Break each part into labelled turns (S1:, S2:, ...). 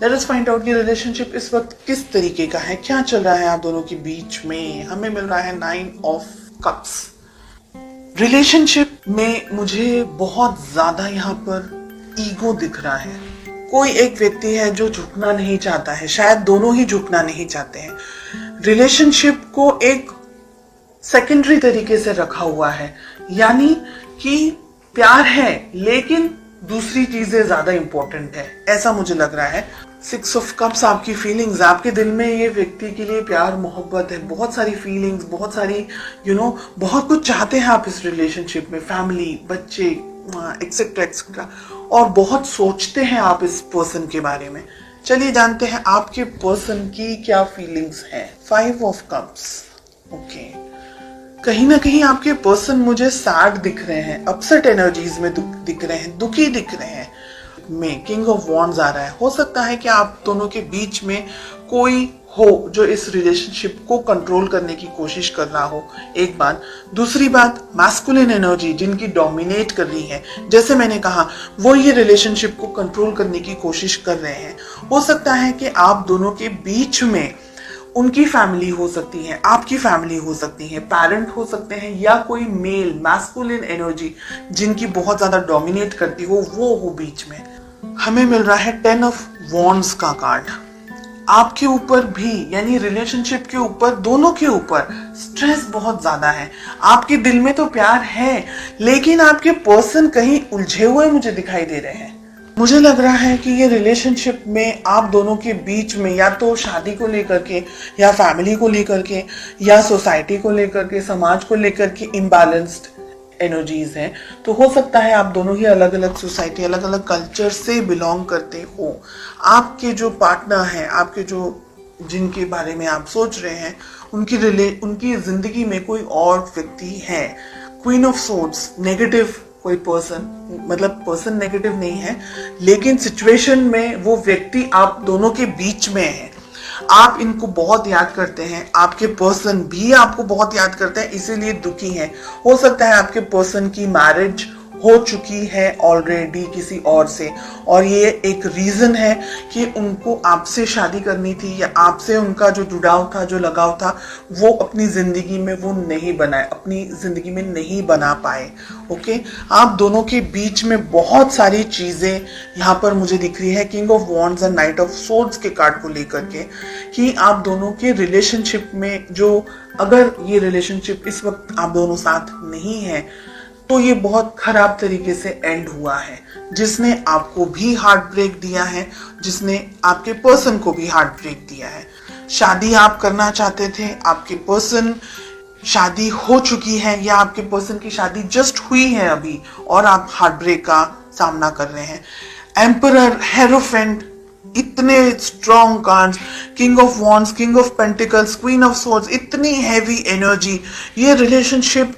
S1: Let us find out कि relationship इस वक्त किस तरीके का है, क्या चल रहा है आप दोनों के बीच में। हमें मिल रहा है 9 ऑफ कप्स। रिलेशनशिप में मुझे बहुत ज्यादा यहाँ पर ईगो दिख रहा है। कोई एक व्यक्ति है जो झुकना नहीं चाहता है, शायद दोनों ही झुकना नहीं चाहते हैं। रिलेशनशिप को एक सेकेंडरी तरीके से रखा हुआ है, यानी कि प्यार है लेकिन दूसरी चीजें ज्यादा इंपॉर्टेंट है, ऐसा मुझे लग रहा है। 6 ऑफ कप्स आपकी फीलिंग्स, आपके दिल में ये व्यक्ति के लिए प्यार मोहब्बत है, बहुत सारी फीलिंग्स, बहुत सारी बहुत कुछ चाहते हैं आप इस रिलेशनशिप में, फैमिली, बच्चे, एक्सेट्रा एक्सेट्रा, और बहुत सोचते हैं आप इस पर्सन के बारे में। चलिए जानते हैं आपके पर्सन की क्या फीलिंग्स हैं। 5 ऑफ कप्स। ओके, कहीं ना कहीं आपके पर्सन मुझे सैड दिख रहे हैं, अपसेट एनर्जीज में दिख रहे हैं, दुखी दिख रहे हैं। में किंग ऑफ वॉन्ड्स आ रहा है। हो सकता है कि आप दोनों के बीच में कोई हो जो इस रिलेशनशिप को कंट्रोल करने की कोशिश कर रहा हो, एक बात। दूसरी बात, मैस्कुलिन एनर्जी जिनकी डोमिनेट कर रही है, जैसे मैंने कहा, वो ये रिलेशनशिप को कंट्रोल करने की कोशिश कर रहे हैं। हो सकता है कि आप दोनों के बीच में उनकी फैमिली हो सकती है, आपकी फैमिली हो सकती है, पेरेंट हो सकते हैं, या कोई मेल मैस्कुलिन एनर्जी जिनकी बहुत ज्यादा डोमिनेट करती हो, वो हो बीच में। हमें मिल रहा है 10 ऑफ वॉन्ड्स का कार्ड। आपके ऊपर भी, यानी रिलेशनशिप के ऊपर, दोनों के ऊपर स्ट्रेस बहुत ज्यादा है। आपके दिल में तो प्यार है लेकिन आपके पर्सन कहीं उलझे हुए मुझे दिखाई दे रहे हैं। मुझे लग रहा है कि ये रिलेशनशिप में आप दोनों के बीच में या तो शादी को लेकर के, या फैमिली को लेकर के, या सोसाइटी को लेकर के, समाज को लेकर के इम्बैलेंस्ड एनर्जीज हैं। तो हो सकता है आप दोनों ही अलग अलग सोसाइटी, अलग अलग कल्चर से बिलोंग करते हो। आपके जो पार्टनर हैं, आपके जो जिनके बारे में आप सोच रहे हैं, उनकी जिंदगी में कोई और व्यक्ति है। क्वीन ऑफ सोर्ड्स, नेगेटिव कोई पर्सन, मतलब पर्सन नेगेटिव नहीं है लेकिन सिचुएशन में वो व्यक्ति आप दोनों के बीच में है। आप इनको बहुत याद करते हैं, आपके पर्सन भी आपको बहुत याद करते हैं, इसीलिए दुखी हैं। हो सकता है आपके पर्सन की मैरिज हो चुकी है ऑलरेडी किसी और से, और ये एक रीजन है कि उनको आपसे शादी करनी थी, या आपसे उनका जो जुड़ाव था, जो लगाव था, वो अपनी जिंदगी में वो नहीं बनाए, अपनी जिंदगी में नहीं बना पाए। ओके, आप दोनों के बीच में बहुत सारी चीजें यहाँ पर मुझे दिख रही है king of wands and night of swords के कार्ड को लेकर के, कि आप दोनों के रिलेशनशिप में जो, अगर ये रिलेशनशिप इस वक्त आप दोनों साथ नहीं है तो ये बहुत खराब तरीके से एंड हुआ है, जिसने आपको भी हार्ट ब्रेक दिया है, जिसने आपके पर्सन को भी हार्ट ब्रेक दिया है। शादी आप करना चाहते थे, आपके पर्सन शादी हो चुकी है, या आपके पर्सन की शादी जस्ट हुई है अभी और आप हार्ट ब्रेक का सामना कर रहे हैं। एम्परर, हेरोफेंट, इतने strong cards, king of wands, king of pentacles, queen of swords, इतनी हैवी एनर्जी। ये रिलेशनशिप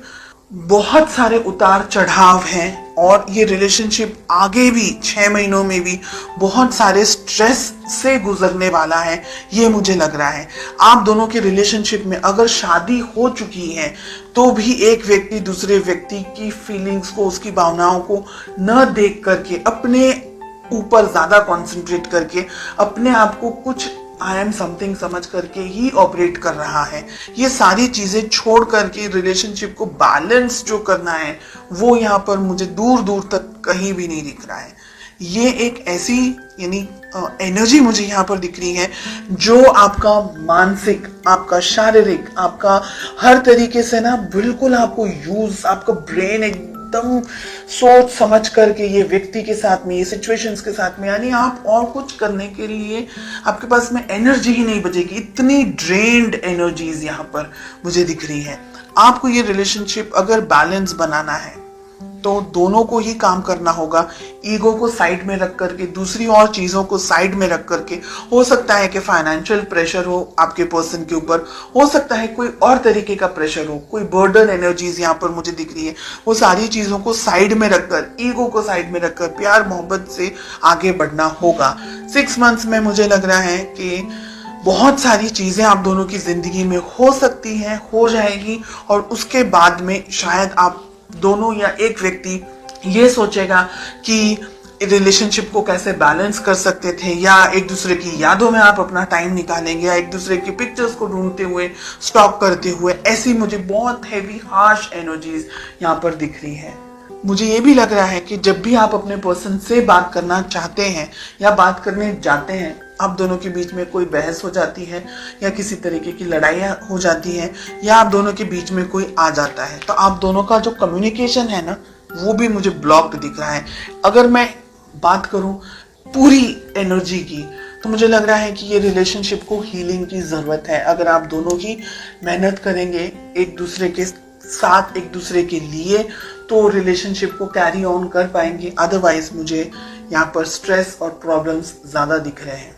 S1: बहुत सारे उतार चढ़ाव हैं, और ये रिलेशनशिप आगे भी 6 महीनों में भी बहुत सारे स्ट्रेस से गुजरने वाला है, ये मुझे लग रहा है। आप दोनों के रिलेशनशिप में अगर शादी हो चुकी है तो भी एक व्यक्ति दूसरे व्यक्ति की फीलिंग्स को, उसकी भावनाओं को न देख करके, अपने ऊपर ज्यादा कंसंट्रेट करके, अपने आप को कुछ आई एम समथिंग समझ करके ही ऑपरेट कर रहा है। ये सारी चीजें छोड़ करके रिलेशनशिप को बैलेंस जो करना है, वो यहाँ पर मुझे दूर दूर तक कहीं भी नहीं दिख रहा है। ये एक ऐसी, यानी एनर्जी मुझे यहाँ पर दिख रही है जो आपका मानसिक, आपका शारीरिक, आपका हर तरीके से ना बिल्कुल आपको यूज, आपका ब्रेन एकदम सोच समझ करके ये व्यक्ति के साथ में, ये सिचुएशंस के साथ में, यानी आप और कुछ करने के लिए आपके पास में एनर्जी ही नहीं बचेगी। इतनी ड्रेन्ड एनर्जीज यहाँ पर मुझे दिख रही है। आपको ये रिलेशनशिप अगर बैलेंस बनाना है तो दोनों को ही काम करना होगा। ईगो को साइड में रख करके, दूसरी और चीजों को साइड में रख करके, हो सकता है कि फाइनेंशियल प्रेशर हो आपके पर्सन के ऊपर, हो सकता है कोई और तरीके का प्रेशर हो, कोई बर्डन एनर्जीज यहाँ पर मुझे दिख रही है, वो सारी चीजों को साइड में रखकर, ईगो को साइड में रखकर प्यार मोहब्बत से आगे बढ़ना होगा। 6 मंथ्स में मुझे लग रहा है कि बहुत सारी चीजें आप दोनों की जिंदगी में हो सकती हैं, हो जाएगी, और उसके बाद में शायद आप दोनों या एक व्यक्ति ये सोचेगा कि रिलेशनशिप को कैसे बैलेंस कर सकते थे, या एक दूसरे की यादों में आप अपना टाइम निकालेंगे, या एक दूसरे की पिक्चर्स को ढूंढते हुए, स्टॉक करते हुए। ऐसी मुझे बहुत हैवी हार्श एनर्जीज यहाँ पर दिख रही है। मुझे ये भी लग रहा है कि जब भी आप अपने पर्सन से बात करना चाहते हैं या बात करने जाते हैं, आप दोनों के बीच में कोई बहस हो जाती है या किसी तरीके की लड़ाइयाँ हो जाती हैं, या आप दोनों के बीच में कोई आ जाता है, तो आप दोनों का जो कम्युनिकेशन है ना, वो भी मुझे ब्लॉक्ड दिख रहा है। अगर मैं बात करूं पूरी एनर्जी की, तो मुझे लग रहा है कि ये रिलेशनशिप को हीलिंग की जरूरत है। अगर आप दोनों ही मेहनत करेंगे एक दूसरे के साथ, एक दूसरे के लिए, तो रिलेशनशिप को कैरी ऑन कर पाएंगे। अदरवाइज मुझे यहाँ पर स्ट्रेस और प्रॉब्लम्स ज्यादा दिख रहे हैं।